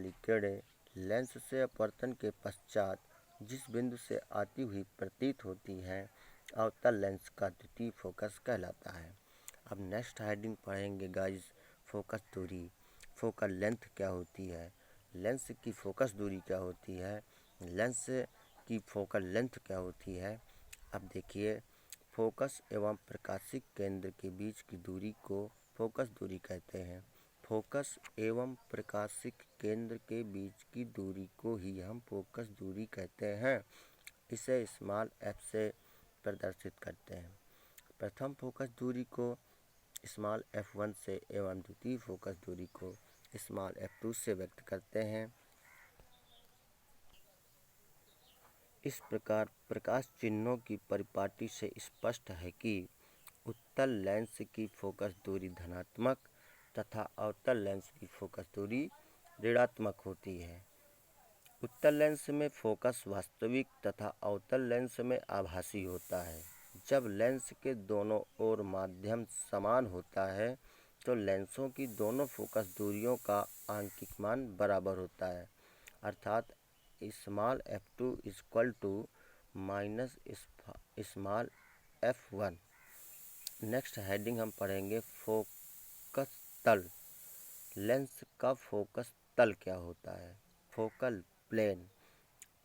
वाली किरणें लेंस से अपवर्तन के पश्चात जिस बिंदु से आती हुई प्रतीत होती हैं, अवतल लेंस का द्वितीय फोकस कहलाता है। अब नेक्स्ट हेडिंग पढ़ेंगे गाइस, फोकस दूरी। फोकल लेंथ क्या होती है, लेंस की फोकस दूरी क्या होती है, लेंस की फोकल लेंथ क्या होती है। अब देखिए, फोकस एवं प्रकाशिक केंद्र के बीच की दूरी को फोकस दूरी कहते हैं। फोकस एवं प्रकाशिक केंद्र के बीच की दूरी को ही हम फोकस दूरी कहते हैं। इसे स्मॉल एफ से प्रदर्शित करते हैं। प्रथम फोकस दूरी को स्मॉल f1 से एवं द्वितीय फोकस दूरी को स्मॉल f2 से व्यक्त करते हैं। इस प्रकार प्रकाश चिन्हों की परिपाटी से स्पष्ट है कि उत्तल लेंस की फोकस दूरी धनात्मक तथा अवतल लेंस की फोकस दूरी ऋणात्मक होती है। उत्तल लेंस में फोकस वास्तविक तथा अवतल लेंस में आभासी होता है। जब लेंस के दोनों ओर माध्यम समान होता है तो लेंसों की दोनों फोकस दूरियों का आंकिक मान बराबर होता है, अर्थात small f2 equal to minus small f1। Next heading हम पढ़ेंगे फोकस तल। लेंस का फोकस तल क्या होता है। फोकल प्लेन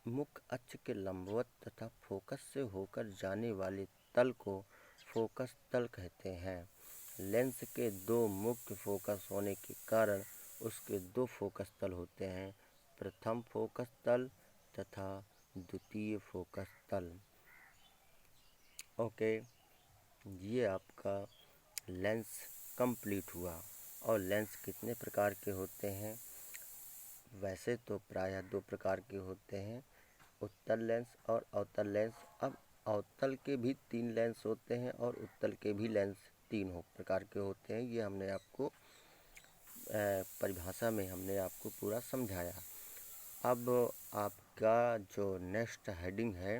मुख्य अक्ष के लंबवत तथा फोकस से होकर जाने वाले तल को फोकस तल कहते हैं। लेंस के दो मुख्य फोकस होने के कारण उसके दो फोकस तल होते हैं, प्रथम फोकस तल तथा द्वितीय फोकस तल। ओके, ये आपका लेंस कंप्लीट हुआ। और लेंस कितने प्रकार के होते हैं, वैसे तो प्रायः दो प्रकार के होते हैं, उत्तल लेंस और अवतल लेंस। अब अवतल के भी 3 लेंस होते हैं और उत्तल के भी लेंस 3 प्रकार के होते हैं। ये हमने आपको परिभाषा में हमने आपको पूरा समझाया। अब आपका जो नेक्स्ट हेडिंग है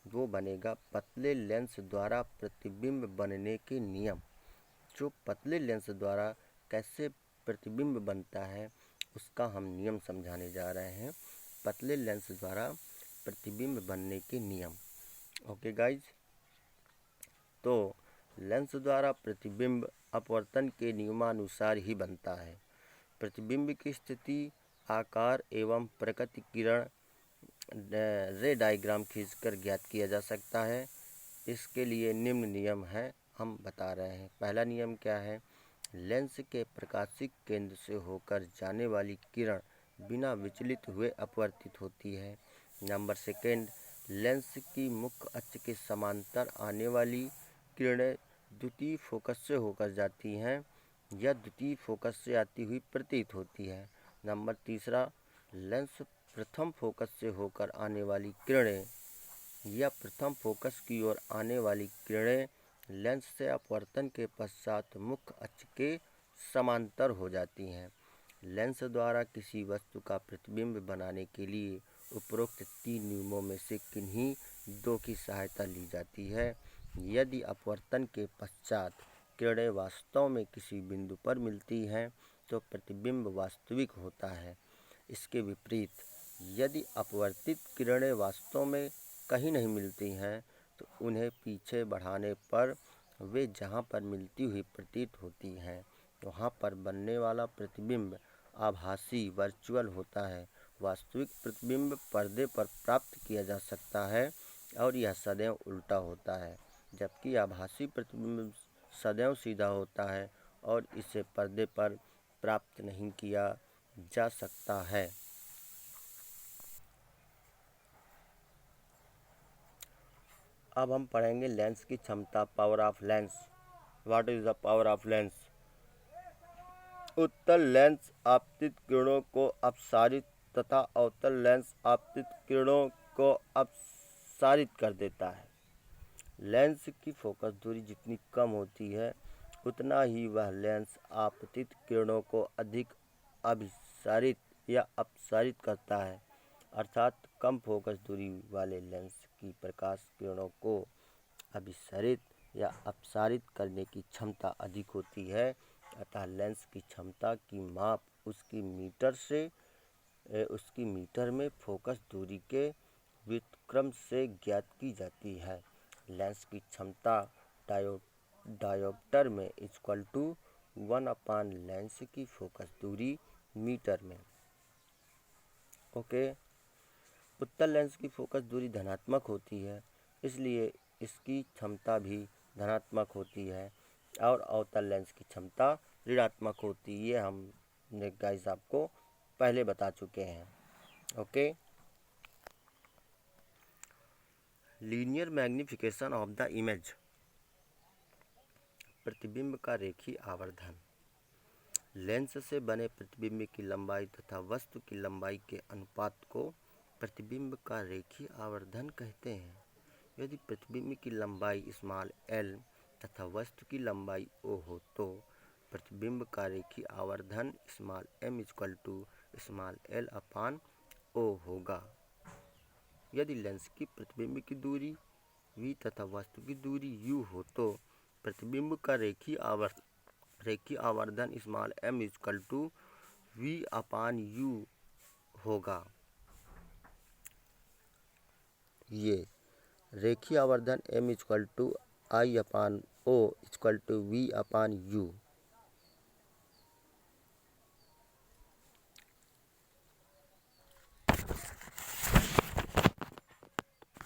वो बनेगा पतले लेंस द्वारा प्रतिबिंब बनने के नियम। जो पतले लेंस द्वारा कैसे प्रतिबिंब बनता है उसका हम नियम समझाने जा रहे हैं। पतले लेंस द्वारा प्रतिबिंब बनने के नियम। ओके गाइज, तो लेंस द्वारा प्रतिबिंब अपवर्तन के नियमानुसार ही बनता है। प्रतिबिंब की स्थिति, आकार एवं प्रकृति किरण रे डायग्राम खींचकर ज्ञात किया जा सकता है। इसके लिए निम्न नियम है, हम बता रहे हैं। पहला नियम क्या है, लेंस के प्रकाशिक केंद्र से होकर जाने वाली किरण बिना विचलित हुए अपवर्तित होती है। नंबर सेकेंड, लेंस की मुख्य अक्ष के समांतर आने वाली किरणें द्वितीय फोकस से होकर जाती हैं या द्वितीय फोकस से आती हुई प्रतीत होती है। नंबर तीसरा, लेंस प्रथम फोकस से होकर आने वाली किरणें या प्रथम फोकस की ओर आने वाली किरणें लेंस से अपवर्तन के पश्चात मुख्य अक्ष के समांतर हो जाती हैं। लेंस द्वारा किसी वस्तु का प्रतिबिंब बनाने के लिए उपरोक्त 3 नियमों में से किन्हीं 2 की सहायता ली जाती है। यदि अपवर्तन के पश्चात किरणें वास्तव में किसी बिंदु पर मिलती हैं तो प्रतिबिंब वास्तविक होता है। इसके विपरीत, यदि अपवर्तित किरणें वास्तव में कहीं नहीं मिलती हैं तो उन्हें पीछे बढ़ाने पर वे जहां पर मिलती हुई प्रतीत होती हैं वहां पर बनने वाला प्रतिबिंब आभासी वर्चुअल होता है। वास्तविक प्रतिबिंब पर्दे पर प्राप्त किया जा सकता है और यह सदैव उल्टा होता है, जबकि आभासी प्रतिबिंब सदैव सीधा होता है और इसे पर्दे पर प्राप्त नहीं किया जा सकता है। अब हम पढ़ेंगे लेंस की क्षमता, power of lens. What is the power of lens. उत्तल लेंस आपतित किरणों को अपसारित तथा अवतल लेंस आपतित किरणों को अपसारित कर देता है। लेंस की फोकस दूरी जितनी कम होती है उतना ही वह लेंस आपतित किरणों को अधिक अभिसारित या अपसारित करता है, अर्थात कम फोकस दूरी वाले लेंस की प्रकाश किरणों को अभिसारित या अपसारित करने की क्षमता अधिक होती है। अतः लेंस की क्षमता की माप उसकी मीटर से उसकी मीटर में फोकस दूरी के व्युत्क्रम से ज्ञात की जाती है। लेंस की क्षमता डायोप्टर में इक्वल टू 1 लेंस की फोकस दूरी मीटर में। ओके, उत्तल लेंस की फोकस दूरी धनात्मक होती है, इसलिए इसकी क्षमता भी धनात्मक होती है, और अवतल लेंस की क्षमता ऋणात्मक होती है। ये हमने गाइस आपको पहले बता चुके हैं। Okay, linear magnification of the image, प्रतिबिंब का रेखीय आवर्धन। लेंस से बने प्रतिबिंब की लंबाई तथा वस्तु की लंबाई के अनुपात को प्रतिबिंब का रेखीय आवर्धन कहते हैं। यदि प्रतिबिंब की लंबाई स्मॉल l तथा वस्तु की लंबाई o हो तो प्रतिबिंब का रेखीय आवर्धन small m equal to small l upon o होगा। यदि लेंस की प्रतिबिंब की दूरी v तथा वस्तु की दूरी u हो तो प्रतिबिंब का रेखीय आवर्धन small m equal to v upon u होगा। ये रेखीय आवर्धन m equal to I upon o equal to v upon u